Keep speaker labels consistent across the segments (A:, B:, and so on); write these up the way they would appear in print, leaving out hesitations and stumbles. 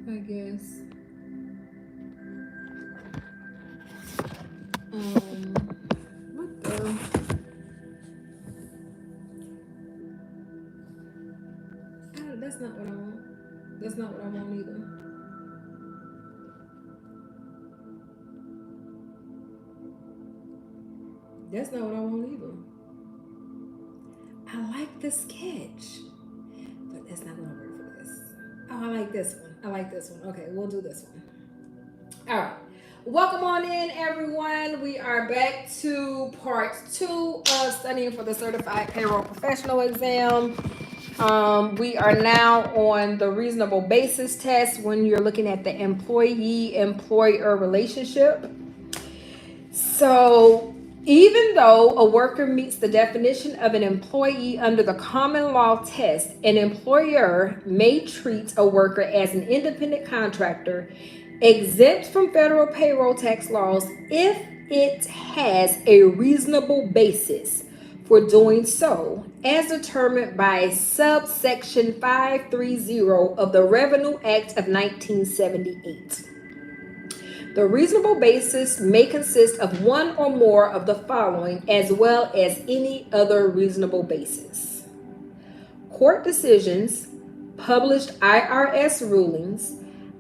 A: I guess. What the? That's not what I want. That's not what I want either. That's not what I want either. I like the sketch, but that's not gonna work for this. Oh, I like this one. I like this one. Okay, we'll do this one. All right. Welcome on in, everyone. We are back to part 2 of studying for the Certified Payroll Professional exam. We are now on the reasonable basis test when you're looking at the employee-employer relationship. So, even though a worker meets the definition of an employee under the common law test, an employer may treat a worker as an independent contractor exempt from federal payroll tax laws if it has a reasonable basis for doing so, as determined by subsection 530 of the Revenue Act of 1978. The reasonable basis may consist of one or more of the following, as well as any other reasonable basis: court decisions, published IRS rulings,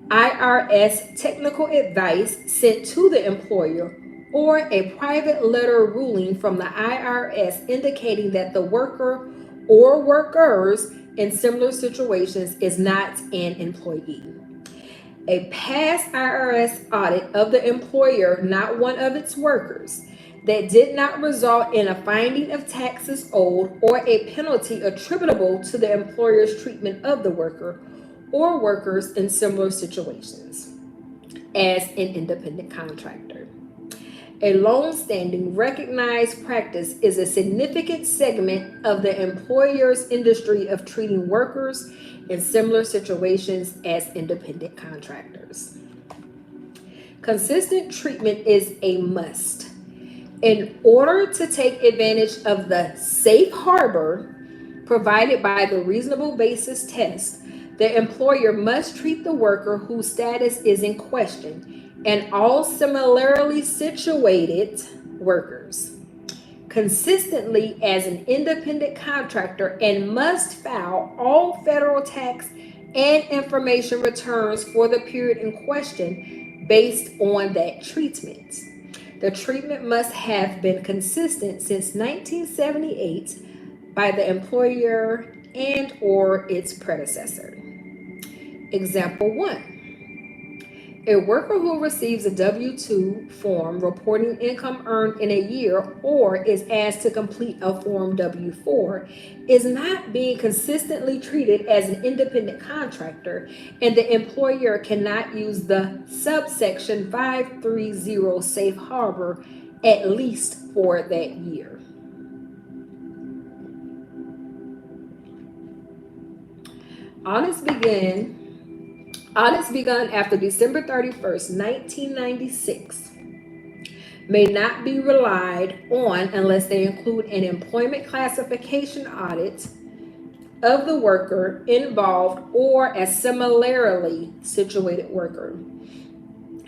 A: IRS technical advice sent to the employer, or a private letter ruling from the IRS indicating that the worker or workers in similar situations is not an employee. A past IRS audit of the employer, not one of its workers, that did not result in a finding of taxes owed or a penalty attributable to the employer's treatment of the worker or workers in similar situations as an independent contractor. A long-standing recognized practice is a significant segment of the employer's industry of treating workers in similar situations as independent contractors. Consistent treatment is a must. In order to take advantage of the safe harbor provided by the reasonable basis test, the employer must treat the worker whose status is in question and all similarly situated workers consistently as an independent contractor and must file all federal tax and information returns for the period in question based on that treatment. The treatment must have been consistent since 1978 by the employer and or its predecessor. Example 1. A worker who receives a W-2 form reporting income earned in a year or is asked to complete a Form W-4 is not being consistently treated as an independent contractor, and the employer cannot use the subsection 530 safe harbor at least for that year. Audits begun after December 31st, 1996 may not be relied on unless they include an employment classification audit of the worker involved or a similarly situated worker.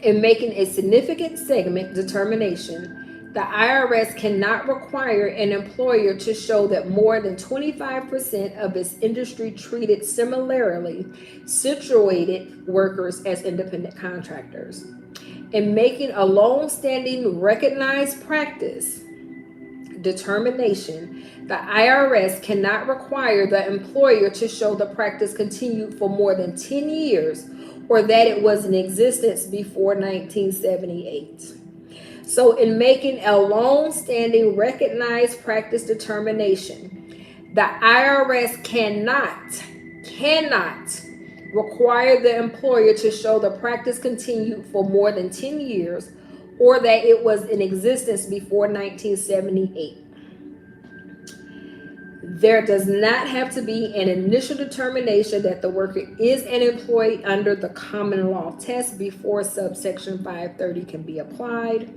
A: In making a significant segment determination, the IRS cannot require an employer to show that more than 25% of its industry treated similarly situated workers as independent contractors. In making a long-standing recognized practice determination, the IRS cannot require the employer to show the practice continued for more than 10 years or that it was in existence before 1978. So in making a long-standing recognized practice determination, the IRS cannot require the employer to show the practice continued for more than 10 years or that it was in existence before 1978. There does not have to be an initial determination that the worker is an employee under the common law test before subsection 530 can be applied.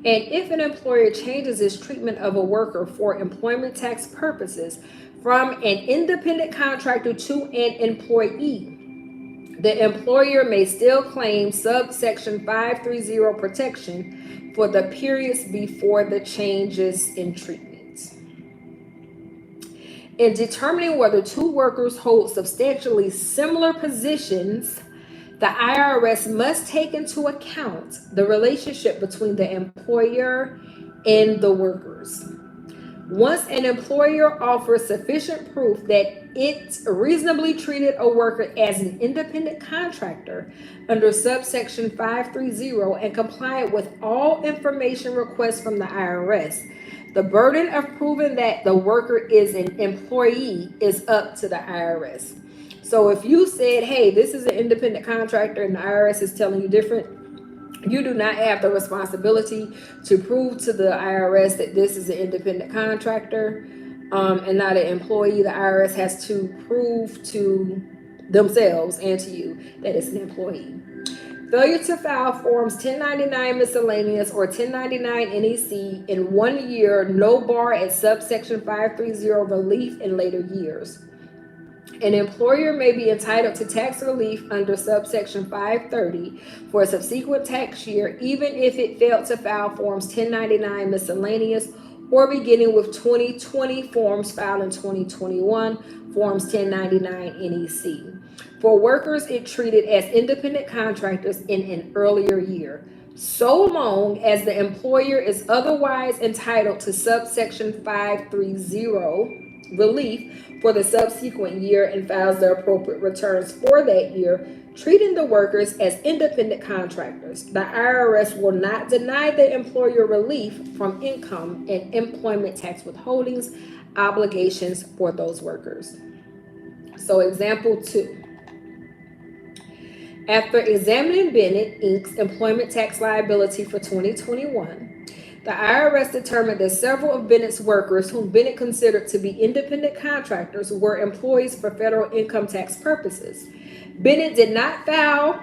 A: And if an employer changes its treatment of a worker for employment tax purposes from an independent contractor to an employee, the employer may still claim subsection 530 protection for the periods before the changes in treatment. In determining whether two workers hold substantially similar positions, the IRS must take into account the relationship between the employer and the workers. Once an employer offers sufficient proof that it reasonably treated a worker as an independent contractor under subsection 530 and complied with all information requests from the IRS, the burden of proving that the worker is an employee is up to the IRS. So if you said, hey, this is an independent contractor and the IRS is telling you different, you do not have the responsibility to prove to the IRS that this is an independent contractor and not an employee. The IRS has to prove to themselves and to you that it's an employee. Failure to file forms 1099 miscellaneous or 1099 NEC in 1 year, no bar at subsection 530 relief in later years. An employer may be entitled to tax relief under subsection 530 for a subsequent tax year, even if it failed to file forms 1099 miscellaneous or beginning with 2020 forms filed in 2021, forms 1099 NEC. For workers it treated as independent contractors in an earlier year, so long as the employer is otherwise entitled to subsection 530 relief for the subsequent year and files the appropriate returns for that year, treating the workers as independent contractors. The IRS will not deny the employer relief from income and employment tax withholdings obligations for those workers. So example 2. After examining Bennett Inc.'s employment tax liability for 2021, the IRS determined that several of Bennett's workers, whom Bennett considered to be independent contractors, were employees for federal income tax purposes. Bennett did not file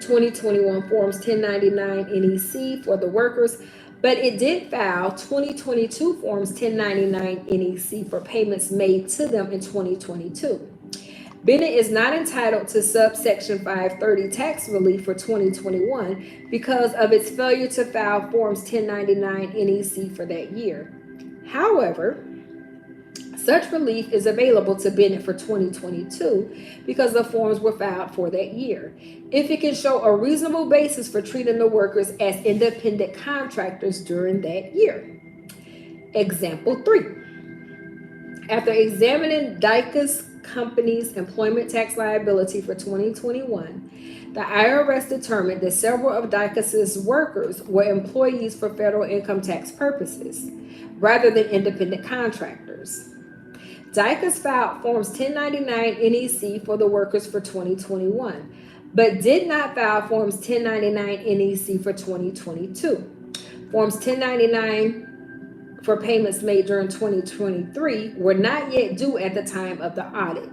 A: 2021 forms 1099 NEC for the workers, but it did file 2022 forms 1099 NEC for payments made to them in 2022. Bennett is not entitled to subsection 530 tax relief for 2021 because of its failure to file forms 1099 NEC for that year. However, such relief is available to Bennett for 2022 because the forms were filed for that year, if it can show a reasonable basis for treating the workers as independent contractors during that year. Example 3. After examining Dykus Company's employment tax liability for 2021, the IRS determined that several of Dykus's workers were employees for federal income tax purposes, rather than independent contractors. Dykus filed forms 1099 NEC for the workers for 2021, but did not file forms 1099 NEC for 2022. Forms 1099 for payments made during 2023 were not yet due at the time of the audit.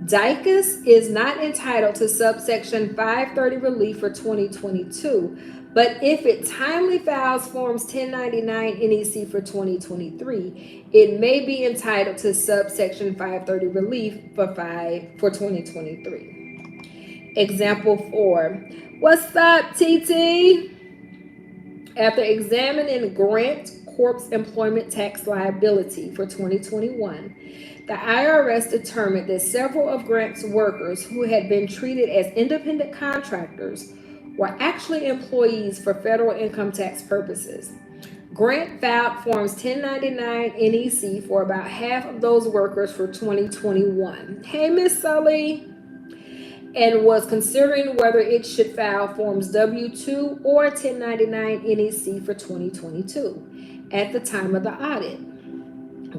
A: Dykus is not entitled to subsection 530 relief for 2022, but if it timely files forms 1099 NEC for 2023, it may be entitled to subsection 530 relief for 2023. Example 4. What's up, TT? After examining Grant Corp's employment tax liability for 2021, the IRS determined that several of Grant's workers who had been treated as independent contractors were actually employees for federal income tax purposes. Grant filed forms 1099 NEC for about half of those workers for 2021. Hey, Miss Sully. And was considering whether it should file forms W-2 or 1099 NEC for 2022 at the time of the audit.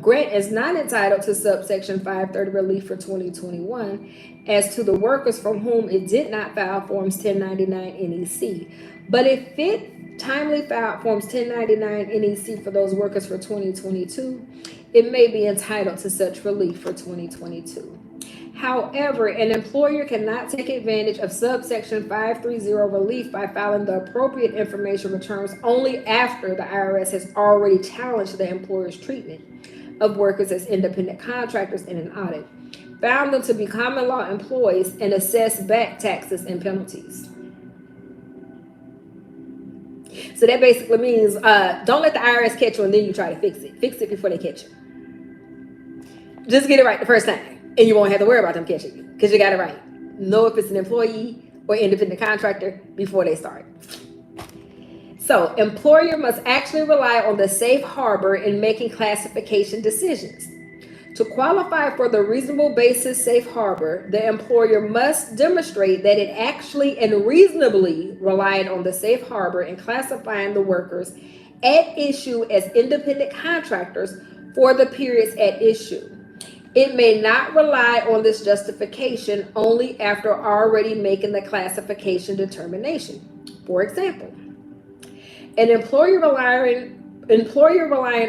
A: Grant is not entitled to subsection 530 relief for 2021 as to the workers from whom it did not file forms 1099 NEC. But if it timely filed forms 1099 NEC for those workers for 2022, it may be entitled to such relief for 2022. However, an employer cannot take advantage of subsection 530 relief by filing the appropriate information returns only after the IRS has already challenged the employer's treatment of workers as independent contractors in an audit. found them to be common law employees, and assessed back taxes and penalties. So that basically means don't let the IRS catch you and then you try to fix it. Fix it before they catch you. Just get it right the first time, and you won't have to worry about them catching you because you got it right. Know if it's an employee or independent contractor before they start. So, employer must actually rely on the safe harbor in making classification decisions. To qualify for the reasonable basis safe harbor, the employer must demonstrate that it actually and reasonably relied on the safe harbor in classifying the workers at issue as independent contractors for the periods at issue. It may not rely on this justification only after already making the classification determination. For example, an employer relying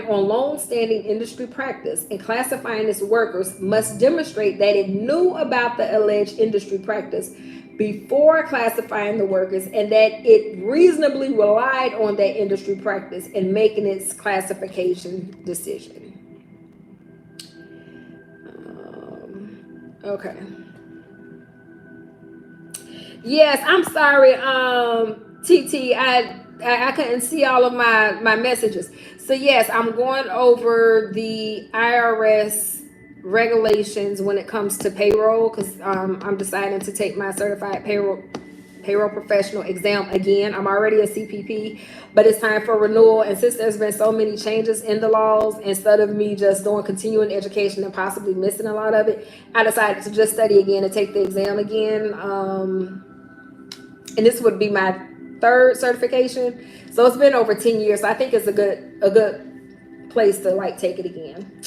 A: on long-standing industry practice in classifying its workers must demonstrate that it knew about the alleged industry practice before classifying the workers and that it reasonably relied on that industry practice in making its classification decision. Okay. Yes, I'm sorry, TT. I couldn't see all of my messages. So yes, I'm going over the IRS regulations when it comes to payroll because I'm deciding to take my certified payroll professional exam again. I'm already a CPP, but it's time for renewal. And since there's been so many changes in the laws, instead of me just doing continuing education and possibly missing a lot of it, I decided to just study again and take the exam again. And this would be my third certification. So it's been over 10 years. So I think it's a good place to like take it again.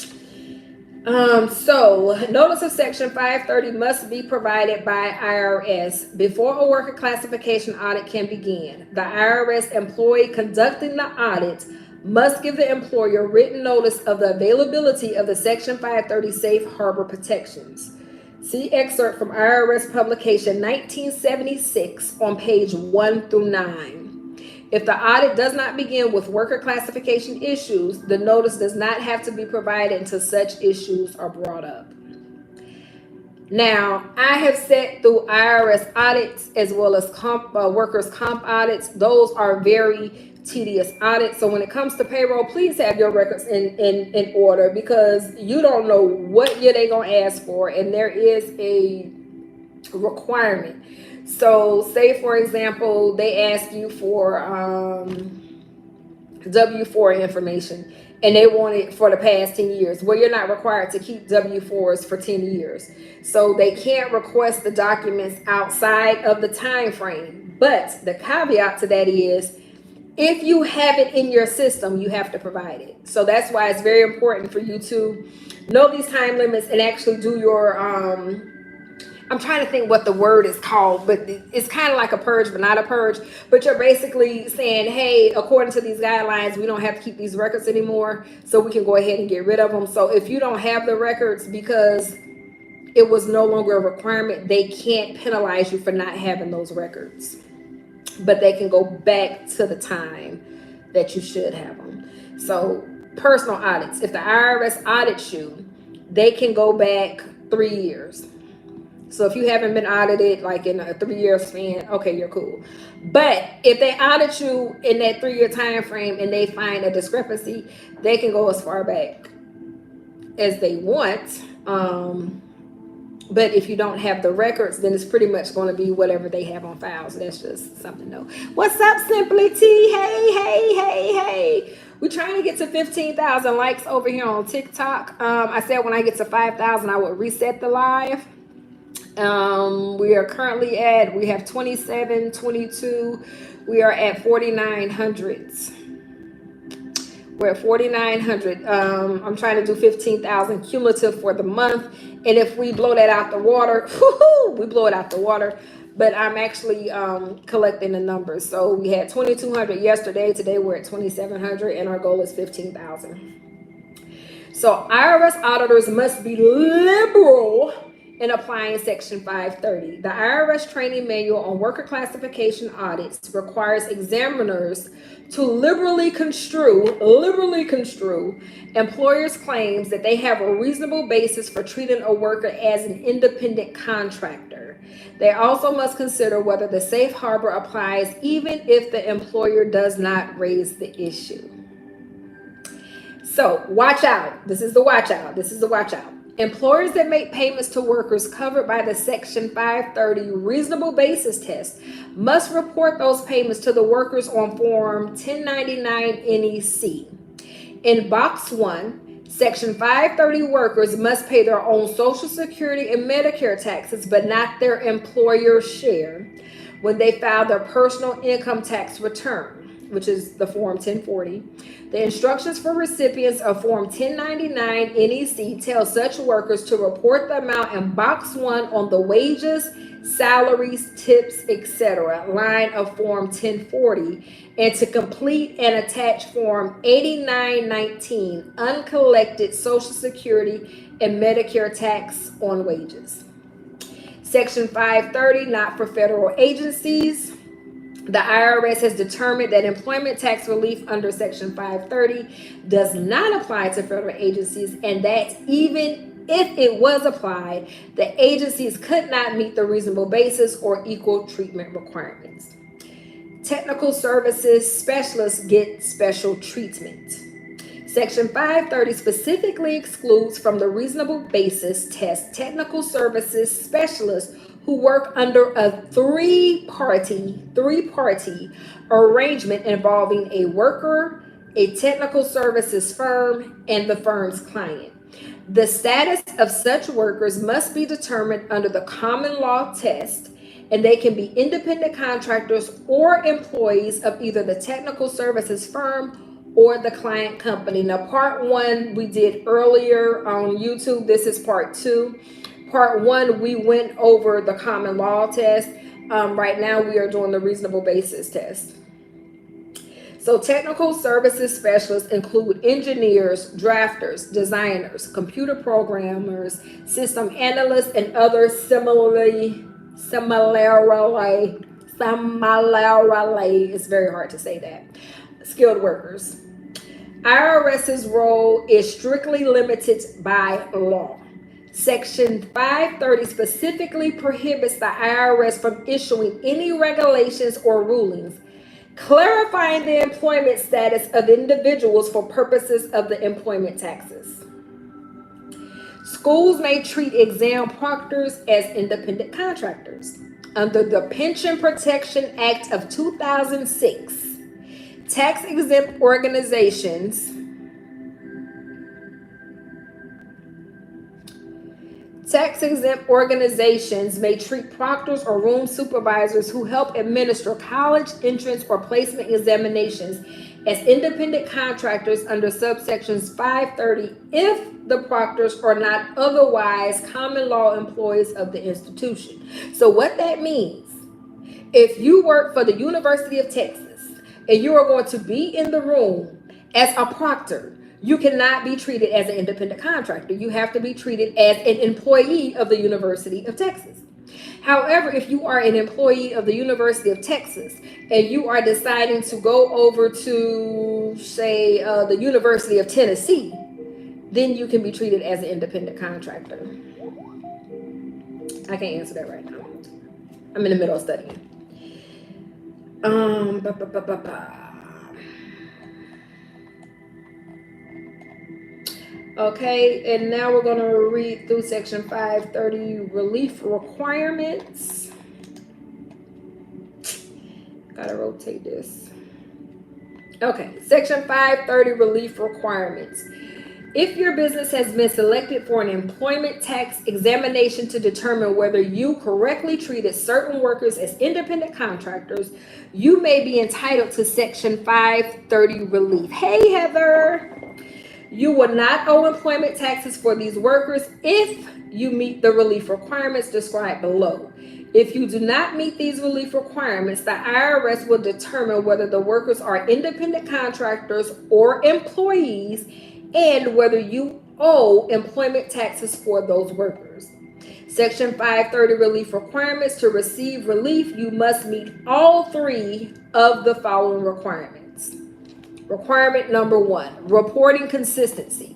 A: So notice of section 530 must be provided by IRS before a worker classification audit can begin. The IRS employee conducting the audit must give the employer written notice of the availability of the section 530 safe harbor protections. See excerpt from IRS publication 1976 on page 1 through 9. If the audit does not begin with worker classification issues, the notice does not have to be provided until such issues are brought up. Now, I have sat through IRS audits as well as workers' comp audits. Those are very tedious audits. So when it comes to payroll, please have your records in order because you don't know what year they're going to ask for, and there is a requirement. So say, for example, they ask you for W-4 information and they want it for the past 10 years. Well, you're not required to keep W-4s for 10 years. So they can't request the documents outside of the time frame. But the caveat to that is if you have it in your system, you have to provide it. So that's why it's very important for you to know these time limits and actually do your I'm trying to think what the word is called, but it's kind of like a purge, but not a purge. But you're basically saying, hey, according to these guidelines, we don't have to keep these records anymore, so we can go ahead and get rid of them. So if you don't have the records because it was no longer a requirement, they can't penalize you for not having those records. But they can go back to the time that you should have them. So personal audits, if the IRS audits you, they can go back 3 years. So if you haven't been audited like in a 3-year span, okay, you're cool. But if they audit you in that 3-year time frame and they find a discrepancy, they can go as far back as they want. But if you don't have the records, then it's pretty much going to be whatever they have on file. So that's just something to know. What's up, Simply T? Hey. We're trying to get to 15,000 likes over here on TikTok. I said when I get to 5,000, I would reset the live. We are currently we have 27, 22. We are at 4,900. We're at 4,900. I'm trying to do 15,000 cumulative for the month. And if we blow that out the water, we blow it out the water. But I'm actually collecting the numbers. So we had 2,200 yesterday. Today we're at 2,700 and our goal is 15,000. So IRS auditors must be liberal in applying Section 530. The IRS Training Manual on Worker Classification Audits requires examiners to liberally construe employers' claims that they have a reasonable basis for treating a worker as an independent contractor. They also must consider whether the safe harbor applies even if the employer does not raise the issue. So watch out. This is the watch out. Employers that make payments to workers covered by the Section 530 reasonable basis test must report those payments to the workers on Form 1099 NEC. In Box 1, Section 530 workers must pay their own Social Security and Medicare taxes, but not their employer's share when they file their personal income tax return, which is the Form 1040. The instructions for recipients of Form 1099 NEC tell such workers to report the amount in Box 1 on the wages, salaries, tips, etc. line of Form 1040, and to complete and attach Form 8919, uncollected Social Security and Medicare tax on wages. Section 530, not for federal agencies. The IRS has determined that employment tax relief under Section 530 does not apply to federal agencies, and that even if it was applied, the agencies could not meet the reasonable basis or equal treatment requirements. Technical services specialists get special treatment. Section 530 specifically excludes from the reasonable basis test technical services specialists who work under a three-party arrangement involving a worker, a technical services firm, and the firm's client. The status of such workers must be determined under the common law test, and they can be independent contractors or employees of either the technical services firm or the client company. Now, part 1 we did earlier on YouTube. This is part 2. Part 1, we went over the common law test. Right now, we are doing the reasonable basis test. So technical services specialists include engineers, drafters, designers, computer programmers, system analysts, and other similarly, it's very hard to say that, skilled workers. IRS's role is strictly limited by law. Section 530 specifically prohibits the IRS from issuing any regulations or rulings clarifying the employment status of individuals for purposes of the employment taxes. Schools may treat exam proctors as independent contractors. Under the Pension Protection Act of 2006, tax-exempt organizations may treat proctors or room supervisors who help administer college entrance or placement examinations as independent contractors under subsections 530 if the proctors are not otherwise common law employees of the institution. So what that means, if you work for the University of Texas and you are going to be in the room as a proctor, you cannot be treated as an independent contractor. You have to be treated as an employee of the University of Texas. However, if you are an employee of the University of Texas and you are deciding to go over to, say, the University of Tennessee, then you can be treated as an independent contractor. I can't answer that right now. I'm in the middle of studying. Okay, and now we're going to read through Section 530 relief requirements. Gotta rotate this. Okay, Section 530 relief requirements. If your business has been selected for an employment tax examination to determine whether you correctly treated certain workers as independent contractors, you may be entitled to Section 530 relief. Hey, Heather. You will not owe employment taxes for these workers if you meet the relief requirements described below. If you do not meet these relief requirements, the IRS will determine whether the workers are independent contractors or employees and whether you owe employment taxes for those workers. Section 530 relief requirements. To receive relief, you must meet all three of the following requirements. Requirement number 1, reporting consistency.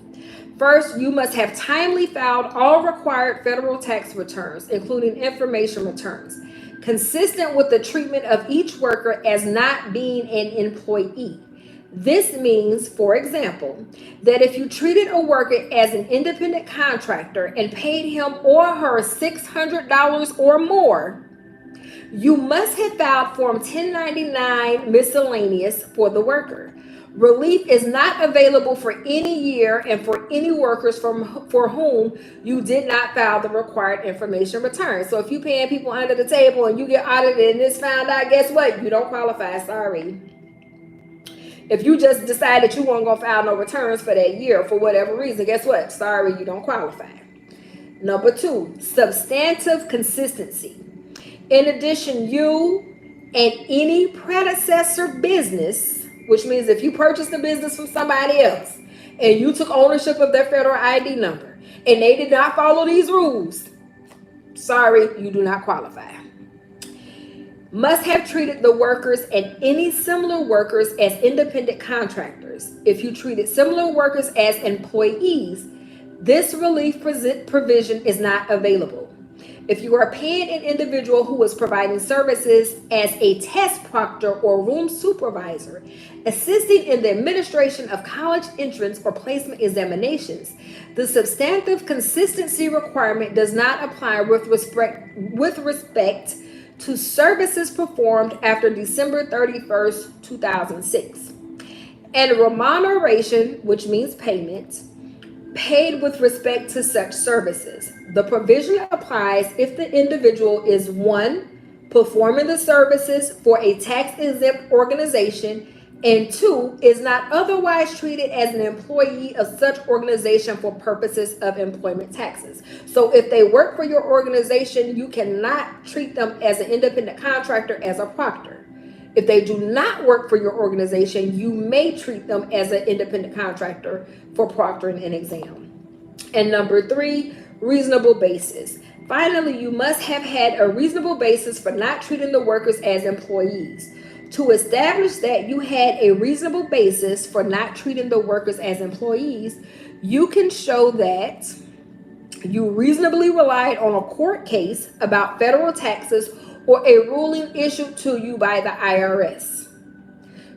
A: First, you must have timely filed all required federal tax returns, including information returns, consistent with the treatment of each worker as not being an employee. This means, for example, that if you treated a worker as an independent contractor and paid him or her $600 or more, you must have filed Form 1099 miscellaneous for the worker. Relief is not available for any year and for any workers for whom you did not file the required information return. So if you're paying people under the table and you get audited and it's found out, guess what? You don't qualify. Sorry. If you just decide that you weren't going to file no returns for that year for whatever reason, guess what? Sorry, you don't qualify. Number 2, substantive consistency. In addition, you and any predecessor business, which means if you purchased a business from somebody else and you took ownership of their federal ID number and they did not follow these rules, sorry, you do not qualify. Must have treated the workers and any similar workers as independent contractors. If you treated similar workers as employees, this relief provision is not available. If you are paying an individual who is providing services as a test proctor or room supervisor, assisting in the administration of college entrance or placement examinations, the substantive consistency requirement does not apply with respect to services performed after December 31st, 2006. And remuneration, which means payment, paid with respect to such services. The provision applies if the individual is 1, performing the services for a tax-exempt organization, and 2, is not otherwise treated as an employee of such organization for purposes of employment taxes. So if they work for your organization, you cannot treat them as an independent contractor as a proctor. If they do not work for your organization, you may treat them as an independent contractor for proctoring an exam. And number 3, reasonable basis. Finally, you must have had a reasonable basis for not treating the workers as employees. To establish that you had a reasonable basis for not treating the workers as employees, you can show that you reasonably relied on a court case about federal taxes or a ruling issued to you by the IRS.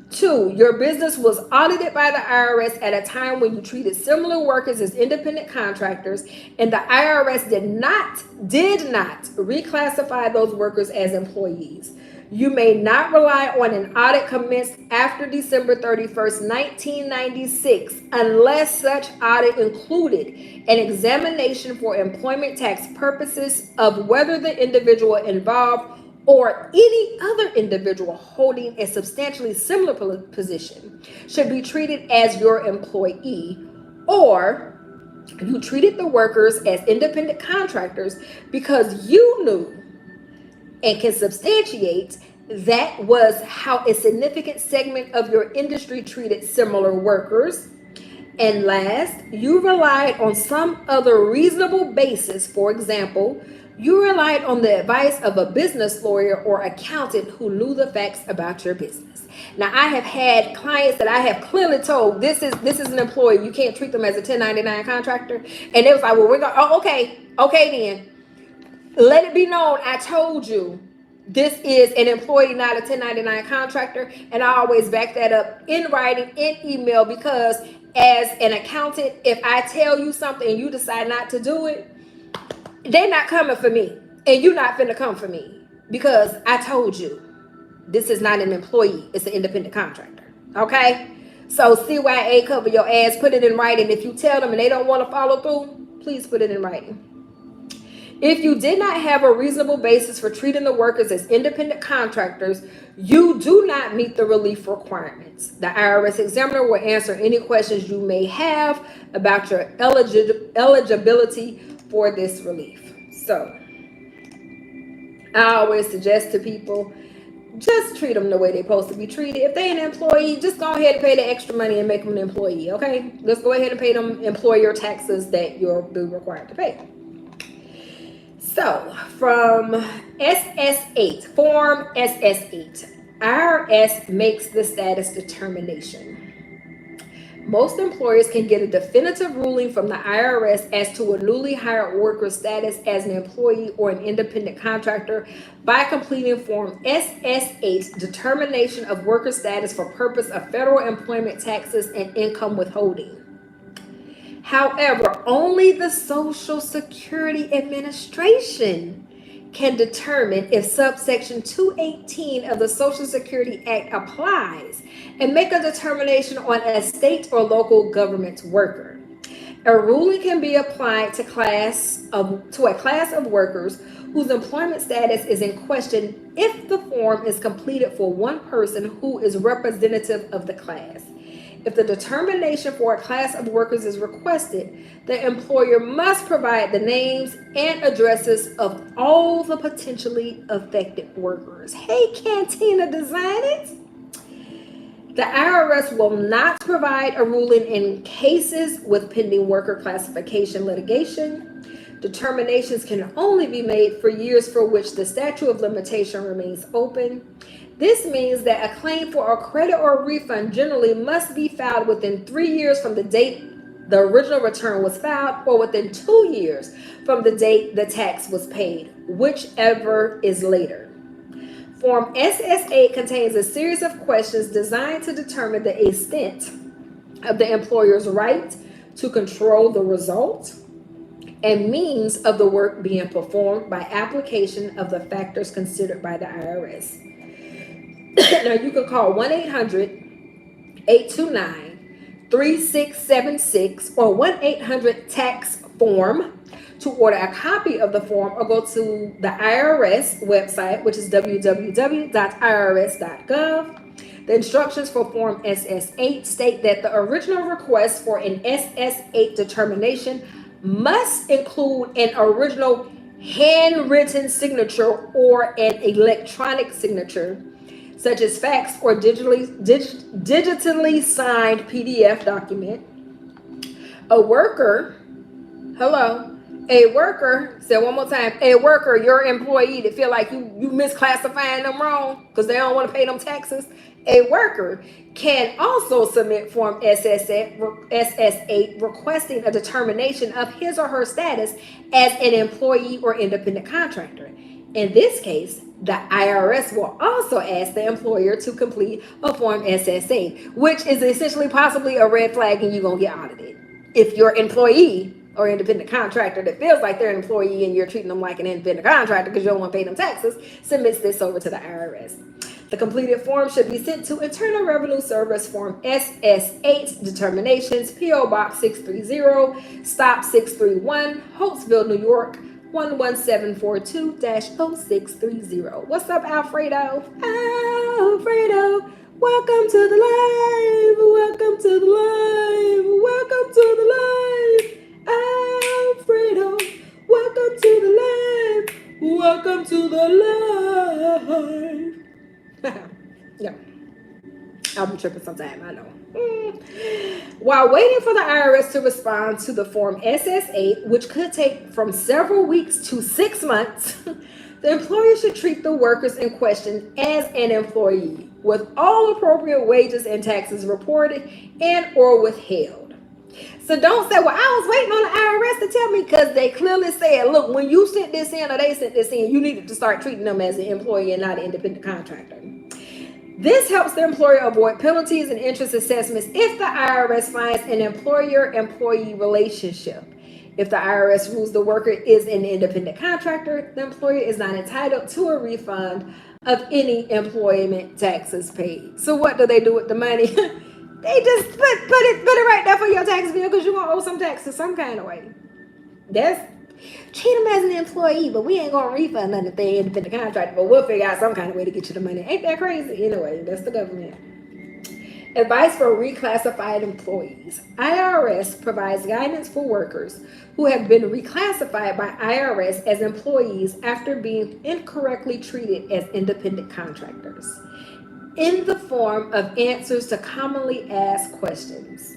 A: 2, your business was audited by the IRS at a time when you treated similar workers as independent contractors, and the IRS did not reclassify those workers as employees. You may not rely on an audit commenced after December 31st, 1996, unless such audit included an examination for employment tax purposes of whether the individual involved or any other individual holding a substantially similar position should be treated as your employee, or you treated the workers as independent contractors because you knew and can substantiate that was how a significant segment of your industry treated similar workers. And last, you relied on some other reasonable basis. For example, you relied on the advice of a business lawyer or accountant who knew the facts about your business. Now, I have had clients that I have clearly told this is an employee. You can't treat them as a 1099 contractor. And it was like, well, we're going, oh, okay then. Let it be known, I told you this is an employee, not a 1099 contractor. And I always back that up in writing, in email, because as an accountant, if I tell you something and you decide not to do it, they're not coming for me. And you're not finna come for me because I told you this is not an employee. It's an independent contractor. Okay? So CYA, cover your ass, put it in writing. If you tell them and they don't want to follow through, please put it in writing. If you did not have a reasonable basis for treating the workers as independent contractors, you do not meet the relief requirements. The IRS examiner will answer any questions you may have about your eligibility for this relief. So, I always suggest to people, just treat them the way they're supposed to be treated. If they're an employee, just go ahead and pay the extra money and make them an employee, okay? Let's go ahead and pay them employer taxes that you'll be required to pay. So, from SS8, Form SS8, IRS makes the status determination. Most employers can get a definitive ruling from the IRS as to a newly hired worker's status as an employee or an independent contractor by completing Form SS8, Determination of Worker Status for Purpose of Federal Employment Taxes and Income Withholding. However, only the Social Security Administration can determine if subsection 218 of the Social Security Act applies and make a determination on a state or local government worker. A ruling can be applied to a class of workers whose employment status is in question if the form is completed for one person who is representative of the class. If the determination for a class of workers is requested, the employer must provide the names and addresses of all the potentially affected workers. Hey, Cantina Design It! The IRS will not provide a ruling in cases with pending worker classification litigation. Determinations can only be made for years for which the statute of limitation remains open. This means that a claim for a credit or a refund generally must be filed within 3 years from the date the original return was filed or within 2 years from the date the tax was paid, whichever is later. Form SS8 contains a series of questions designed to determine the extent of the employer's right to control the result and means of the work being performed by application of the factors considered by the IRS. Now you can call 1-800-829-3676 or 1-800-TAX-FORM to order a copy of the form or go to the IRS website, which is www.irs.gov. The instructions for Form SS8 state that the original request for an SS8 determination must include an original handwritten signature or an electronic signature, such as fax or digitally signed PDF document. A worker, say one more time, a worker, your employee that feel like you misclassifying them wrong because they don't want to pay them taxes, a worker can also submit Form SS8 requesting a determination of his or her status as an employee or independent contractor. In this case, the IRS will also ask the employer to complete a Form SS8, which is essentially possibly a red flag and you're going to get audited. If your employee or independent contractor that feels like they're an employee and you're treating them like an independent contractor because you don't want to pay them taxes, submits this over to the IRS. The completed form should be sent to Internal Revenue Service Form SS8 Determinations, P.O. Box 630, Stop 631, Holtzville, New York, 11742-0630. What's up, Alfredo? Alfredo, welcome to the live. Welcome to the live. Welcome to the live. Alfredo, welcome to the live. Welcome to the live. Yeah, I'll be tripping sometime, I know. While waiting for the IRS to respond to the Form SS8, which could take from several weeks to 6 months, the employer should treat the workers in question as an employee, with all appropriate wages and taxes reported and or withheld. So don't say, well, I was waiting on the IRS to tell me, because they clearly said, look, when you sent this in or they sent this in, you needed to start treating them as an employee and not an independent contractor. This helps the employer avoid penalties and interest assessments if the IRS finds an employer-employee relationship. If the IRS rules the worker is an independent contractor, the employer is not entitled to a refund of any employment taxes paid. So what do they do with the money? They just put it right there for your tax bill because you're going to owe some taxes some kind of way. Treat them as an employee, but we ain't going to refund nothing if they're independent contractor, but we'll figure out some kind of way to get you the money. Ain't that crazy? Anyway, that's the government. Advice for reclassified employees. IRS provides guidance for workers who have been reclassified by IRS as employees after being incorrectly treated as independent contractors, in the form of answers to commonly asked questions.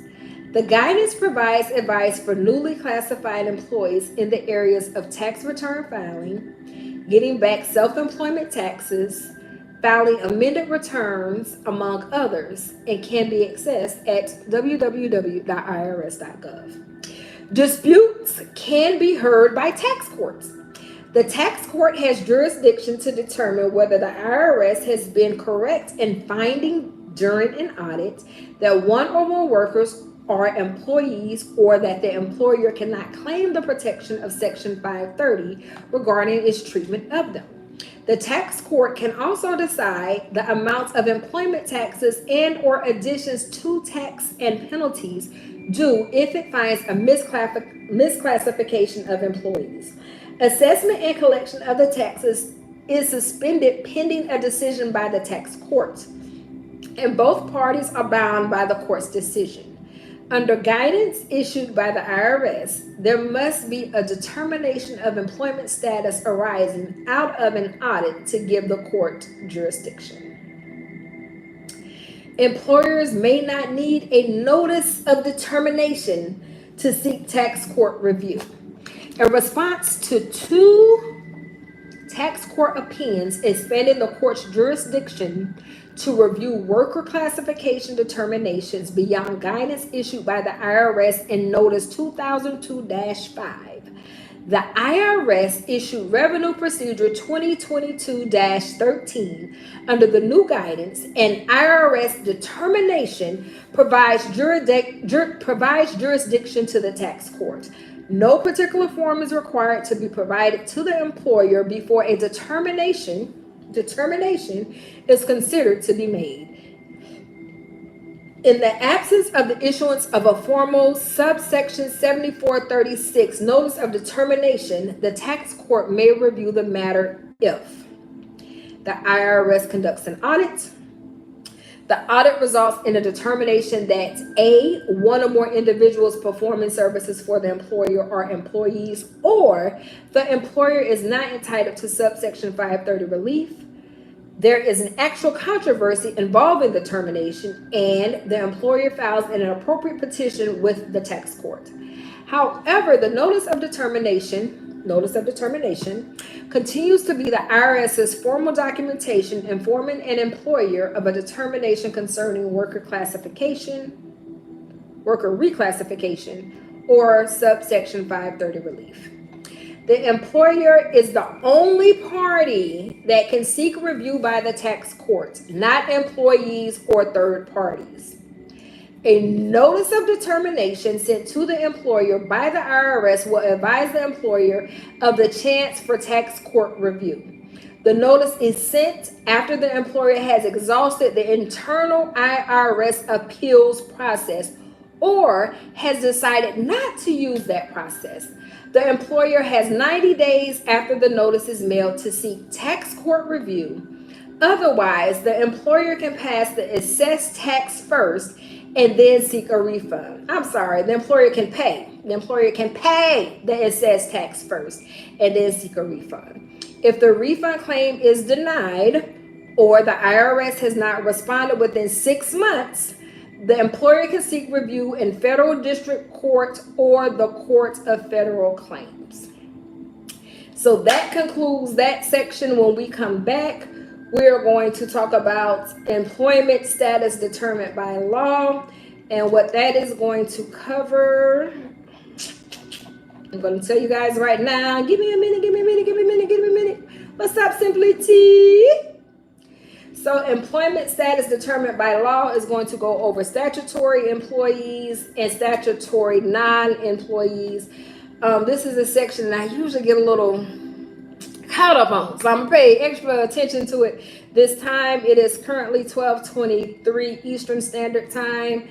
A: The guidance provides advice for newly classified employees in the areas of tax return filing, getting back self-employment taxes, filing amended returns, among others, and can be accessed at www.irs.gov. Disputes can be heard by tax courts. The tax court has jurisdiction to determine whether the IRS has been correct in finding during an audit that one or more workers are employees or that the employer cannot claim the protection of Section 530 regarding its treatment of them. The tax court can also decide the amounts of employment taxes and or additions to tax and penalties due if it finds a misclassification of employees. Assessment and collection of the taxes is suspended pending a decision by the tax court, and both parties are bound by the court's decision. Under guidance issued by the IRS, there must be a determination of employment status arising out of an audit to give the court jurisdiction. Employers may not need a notice of determination to seek tax court review. In response to 2 tax court opinions expanding the court's jurisdiction to review worker classification determinations beyond guidance issued by the IRS in Notice 2002-5. The IRS issued Revenue Procedure 2022-13 under the new guidance, and IRS determination provides jurisdiction to the tax court. No particular form is required to be provided to the employer before a determination is considered to be made. In the absence of the issuance of a formal subsection 7436 notice of determination, the tax court may review the matter if the IRS conducts an audit. The audit results in a determination that A, one or more individuals performing services for the employer are employees, or the employer is not entitled to subsection 530 relief. There is an actual controversy involving the termination, and the employer files an appropriate petition with the tax court. However, the notice of determination continues to be the IRS's formal documentation informing an employer of a determination concerning worker reclassification, or subsection 530 relief. The employer is the only party that can seek review by the tax court, not employees or third parties. A notice of determination sent to the employer by the IRS will advise the employer of the chance for tax court review. The notice is sent after the employer has exhausted the internal IRS appeals process or has decided not to use that process. The employer has 90 days after the notice is mailed to seek tax court review. Otherwise, the employer can pass the assessed tax first and then seek a refund. The employer can pay. The employer can pay the assessed tax first and then seek a refund. If the refund claim is denied or the IRS has not responded within 6 months, the employer can seek review in federal district court or the Court of Federal Claims. So that concludes that section. When we come back, we're going to talk about employment status determined by law and what that is going to cover. I'm going to tell you guys right now. Give me a minute. What's up, Simply T? So employment status determined by law is going to go over statutory employees and statutory non-employees. This is a section that I usually get a little caught up on, so I'm going to pay extra attention to it this time. It is currently 12:23 Eastern Standard Time.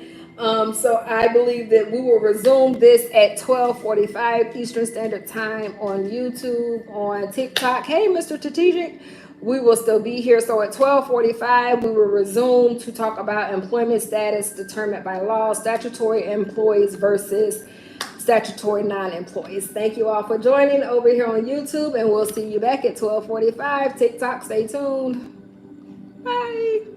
A: So I believe that we will resume this at 12:45 Eastern Standard Time on YouTube, on TikTok. Hey, Mr. Strategic. We will still be here. So at 12:45, we will resume to talk about employment status determined by law, statutory employees versus statutory non-employees. Thank you all for joining over here on YouTube, and we'll see you back at 12:45. TikTok, stay tuned. Bye.